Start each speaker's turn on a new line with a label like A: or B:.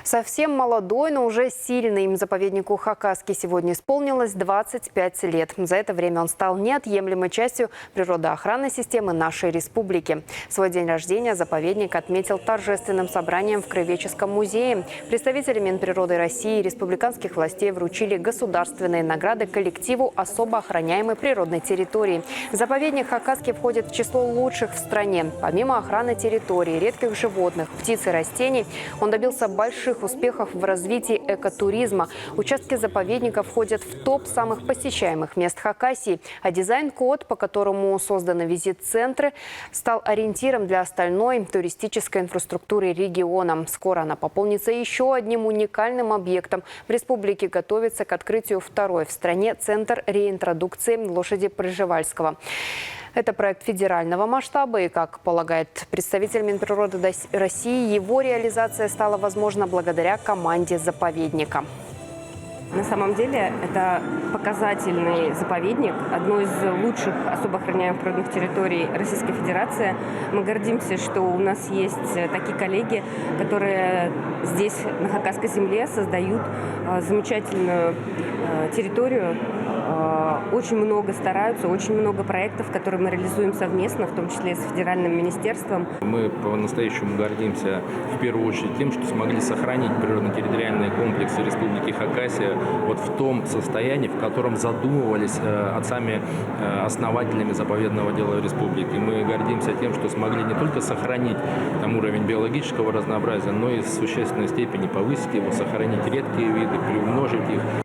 A: Совсем молодой, но уже сильный заповеднику Хакасский сегодня исполнилось 25 лет. За это время он стал неотъемлемой частью природоохранной системы нашей республики. Свой день рождения заповедник отметил торжественным собранием в Краеведческом музее. Представители Минприроды России и республиканских властей вручили государственные награды коллективу особо охраняемой природной территории. Заповедник Хакасский входит в число лучших в стране. Помимо охраны территории, редких животных, птиц и растений, он добился больших успехов в развитии экотуризма. Участки заповедника входят в топ самых посещаемых мест Хакасии, а дизайн-код, по которому созданы визит-центры, стал ориентиром для остальной туристической инфраструктуры региона. Скоро она пополнится еще одним уникальным объектом. В республике готовится к открытию второй в стране центр реинтродукции лошади Пржевальского. Это проект федерального масштаба, и, как полагает представитель Минприроды России, его реализация стала возможна благодаря команде заповедника.
B: На самом деле это показательный заповедник, одно из лучших особо охраняемых природных территорий Российской Федерации. Мы гордимся, что у нас есть такие коллеги, которые здесь, на Хакасской земле, создают замечательную территорию. Очень много стараются, очень много проектов, которые мы реализуем совместно, в том числе и с федеральным министерством.
C: Мы по-настоящему гордимся в первую очередь тем, что смогли сохранить природно-территориальные комплексы Республики Хакасия вот в том состоянии, в котором задумывались отцами-основателями заповедного дела республики. Мы гордимся тем, что смогли не только сохранить там уровень биологического разнообразия, но и в существенной степени повысить его, сохранить редкие виды, приумножить их.